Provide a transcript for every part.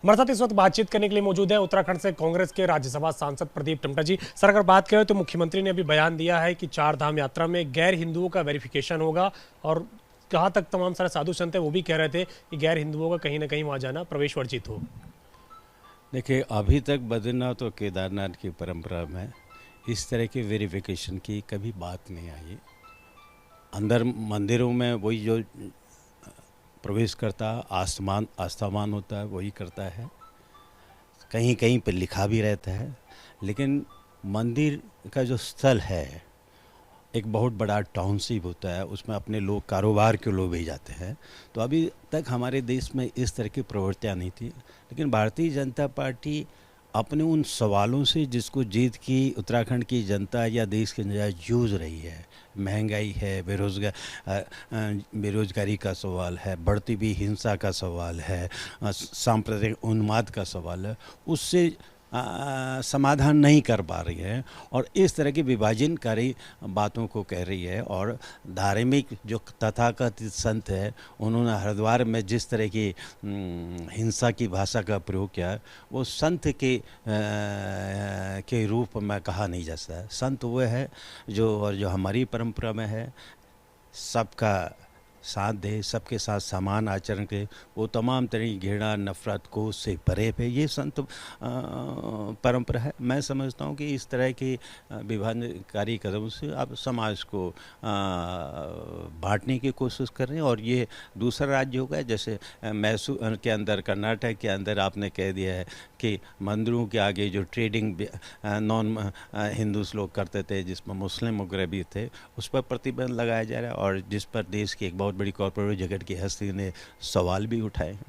हमारे साथ इस वक्त बातचीत करने के लिए मौजूद है उत्तराखंड से कांग्रेस के राज्यसभा सांसद प्रदीप टमटा जी। सर, अगर बात करें तो मुख्यमंत्री ने अभी बयान दिया है कि चार धाम यात्रा में गैर हिंदुओं का वेरिफिकेशन होगा, और कहाँ तक तमाम सारे साधु संत है वो भी कह रहे थे कि गैर हिंदुओं का कहीं ना कहीं वहाँ जाना प्रवेश वर्जित हो। देखिए, अभी तक बद्रीनाथ और केदारनाथ की परंपरा में इस तरह के वेरिफिकेशन की कभी बात नहीं आई। अंदर मंदिरों में वही जो प्रवेश करता आस्थावान होता है वही करता है, कहीं कहीं पर लिखा भी रहता है। लेकिन मंदिर का जो स्थल है एक बहुत बड़ा टाउनशिप होता है, उसमें अपने लोग, कारोबार के लोग भी जाते हैं। तो अभी तक हमारे देश में इस तरह की प्रवृत्तियाँ नहीं थी। लेकिन भारतीय जनता पार्टी अपने उन सवालों से जिसको जीत की उत्तराखंड की जनता या देश की जनता जूझ रही है, महंगाई है, बेरोजगारी का सवाल है, बढ़ती हुई हिंसा का सवाल है, सांप्रदायिक उन्माद का सवाल है, उससे समाधान नहीं कर पा रही है और इस तरह की विभाजनकारी बातों को कह रही है। और धार्मिक जो तथाकथित संत है, उन्होंने हरिद्वार में जिस तरह की हिंसा की भाषा का प्रयोग किया, वो संत के रूप में कहा नहीं जा सकता। संत वो है जो हमारी परंपरा में है, सबका साथ दे, सबके साथ समान आचरण के, वो तमाम तरह की घृणा नफरत को से परे पे, ये संत परंपरा है। मैं समझता हूँ कि इस तरह की विभाजनकारी कदम से आप समाज को बांटने की कोशिश कर रहे हैं। और ये दूसरा राज्य होगा, जैसे मैसूर के अंदर, कर्नाटक के अंदर आपने कह दिया है कि मंदिरों के आगे जो ट्रेडिंग नॉन हिंदूस लोग करते थे, जिसमें मुस्लिम वगैरह भी थे, उस पर प्रतिबंध लगाया जा रहा है और जिस पर देश की एक बहुत बड़ी कॉर्पोरेट जगत की हस्ती ने सवाल भी उठाए हैं।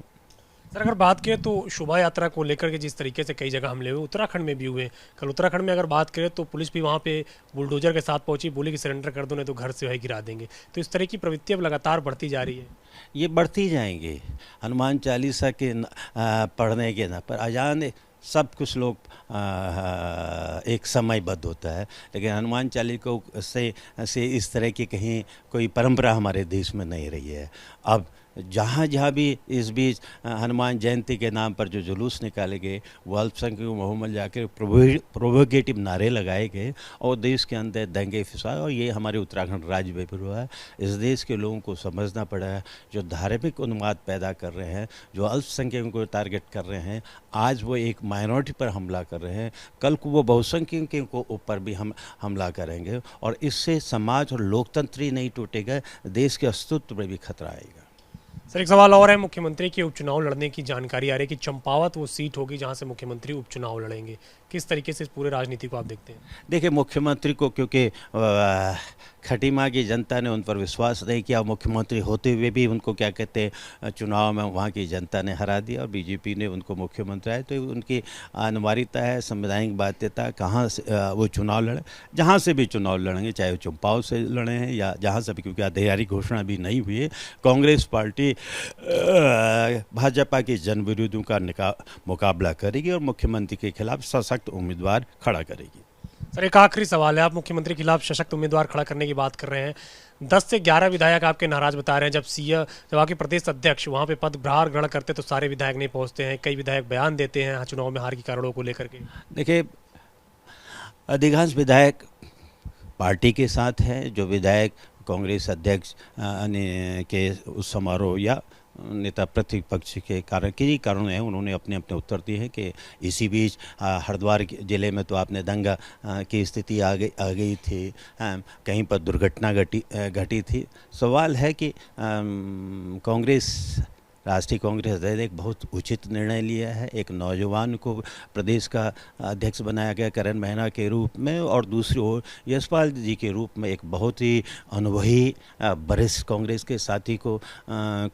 सर, अगर बात करें तो शोभा यात्रा को लेकर के जिस तरीके से कई जगह हमले हुए, उत्तराखंड में भी हुए। कल उत्तराखंड में अगर बात करें तो पुलिस भी वहाँ पे बुलडोजर के साथ पहुंची, बोली कि सरेंडर कर दो नहीं तो घर से वही गिरा देंगे। तो इस तरह की प्रवृत्ति अब लगातार बढ़ती जा रही है। ये बढ़ती जाएंगी। हनुमान चालीसा के पढ़ने के ना पर अजान सब कुछ लोग एक समयबद्ध होता है, लेकिन हनुमान चालीसा से इस तरह की कहीं कोई परंपरा हमारे देश में नहीं रही है। अब जहाँ जहाँ भी इस बीच हनुमान जयंती के नाम पर जो जुलूस निकाले गए, वो अल्पसंख्यकों बहुमत जाकर प्रोवोकेटिव नारे लगाए गए और देश के अंदर दंगे फसाद, और ये हमारे उत्तराखंड राज्य में भी हुआ है। इस देश के लोगों को समझना पड़ा है, जो धार्मिक उन्माद पैदा कर रहे हैं, जो अल्पसंख्यकों को टारगेट कर रहे हैं, आज वो एक माइनॉरिटी पर हमला कर रहे हैं, कल को वो बहुसंख्यकों को ऊपर भी हम हमला करेंगे और इससे समाज और लोकतंत्र ही नहीं टूटेगा, देश के अस्तित्व पर भी खतरा आएगा। सर, एक सवाल और है। मुख्यमंत्री के उपचुनाव लड़ने की जानकारी आ रही है कि चंपावत वो सीट होगी जहां से मुख्यमंत्री उपचुनाव लड़ेंगे। किस तरीके से इस पूरे राजनीति को आप देखते हैं? देखिए, मुख्यमंत्री को क्योंकि खटीमा की जनता ने उन पर विश्वास नहीं किया, मुख्यमंत्री होते हुए भी उनको क्या कहते हैं चुनाव में वहाँ की जनता ने हरा दिया और बीजेपी ने उनको मुख्यमंत्री आए, तो उनकी अनिवार्यता है, संवैधानिक बाध्यता, कहाँ से वो चुनाव लड़े, जहाँ से भी चुनाव लड़ेंगे, चाहे वो चंपाव से लड़े हैं या जहाँ से भी, क्योंकि अधिकारी घोषणा भी नहीं हुई है। कांग्रेस पार्टी भाजपा के जन विरोधियों का मुकाबला करेगी और मुख्यमंत्री के खिलाफ सशक्त उम्मीदवार खड़ा करेगी। सर, एक आखिरी सवाल है। आप मुख्यमंत्री के खिलाफ सशक्त उम्मीदवार खड़ा करने की बात कर रहे हैं। 10 से 11 विधायक आपके नाराज बता रहे हैं। जब आपके प्रदेश अध्यक्ष वहाँ पे पदभार ग्रहण करते तो सारे विधायक नहीं पहुँचते हैं। कई विधायक बयान देते हैं चुनाव में हार के कारणों को लेकर के। देखिए, अधिकांश विधायक पार्टी के साथ हैं। जो विधायक कांग्रेस अध्यक्ष के उस समारोह या नेता प्रतिपक्ष के कारण है, उन्होंने अपने अपने उत्तर दिए हैं कि इसी बीच हरिद्वार जिले में तो आपने दंगा की स्थिति आ गई थी, कहीं पर दुर्घटना घटी थी। सवाल है कि राष्ट्रीय कांग्रेस ने एक बहुत उचित निर्णय लिया है। एक नौजवान को प्रदेश का अध्यक्ष बनाया गया करण महीना के रूप में, और दूसरी ओर यशपाल जी के रूप में एक बहुत ही अनुभवी वरिष्ठ कांग्रेस के साथी को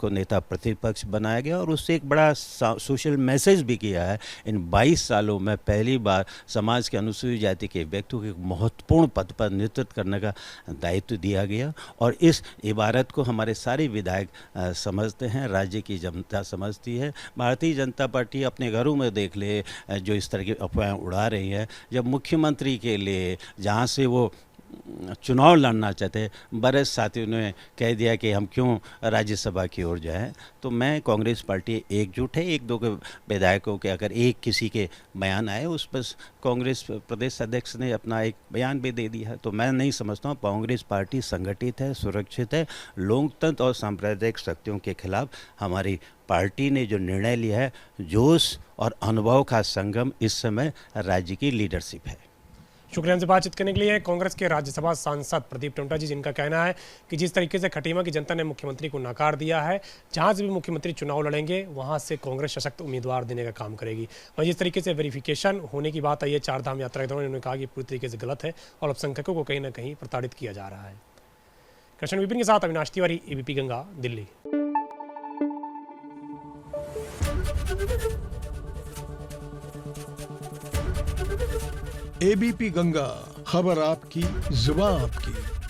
नेता प्रतिपक्ष बनाया गया और उससे एक बड़ा सोशल मैसेज भी किया है। इन 22 सालों में पहली बार समाज के अनुसूचित जाति के व्यक्ति को एक महत्वपूर्ण पद पर नेतृत्व करने का दायित्व दिया गया और इस इबारत को हमारे सारे विधायक समझते हैं, राज्य की जनता समझती है। भारतीय जनता पार्टी अपने घरों में देख ले जो इस तरह की अफवाहें उड़ा रही है, जब मुख्यमंत्री के लिए जहाँ से वो चुनाव लड़ना चाहते, बड़े साथियों ने कह दिया कि हम क्यों राज्यसभा की ओर जाएं। तो मैं कांग्रेस पार्टी एकजुट है। एक दो के विधायकों के अगर एक किसी के बयान आए उस पर कांग्रेस प्रदेश अध्यक्ष ने अपना एक बयान भी दे दिया है। तो मैं नहीं समझता हूँ, कांग्रेस पार्टी संगठित है, सुरक्षित है। लोकतंत्र और सांप्रदायिक शक्तियों के खिलाफ हमारी पार्टी ने जो निर्णय लिया है, जोश और अनुभव का संगम इस समय राज्य की लीडरशिप है। शुक्रिया हमसे बातचीत करने के लिए कांग्रेस के राज्यसभा सांसद प्रदीप टमटा जी, जिनका कहना है कि जिस तरीके से खटीमा की जनता ने मुख्यमंत्री को नकार दिया है, जहां से भी मुख्यमंत्री चुनाव लड़ेंगे वहां से कांग्रेस सशक्त उम्मीदवार देने का काम करेगी। और जिस तरीके से वेरिफिकेशन होने की बात आई है चारधाम यात्रा के दौरान, उन्होंने कहा कि पूरी तरीके से गलत है और अल्पसंख्यकों को कहीं ना कहीं प्रताड़ित किया जा रहा है। कृष्ण विपिन के साथ अविनाश तिवारी, एबीपी गंगा, दिल्ली। एबीपी गंगा, खबर आपकी, जुबान आपकी।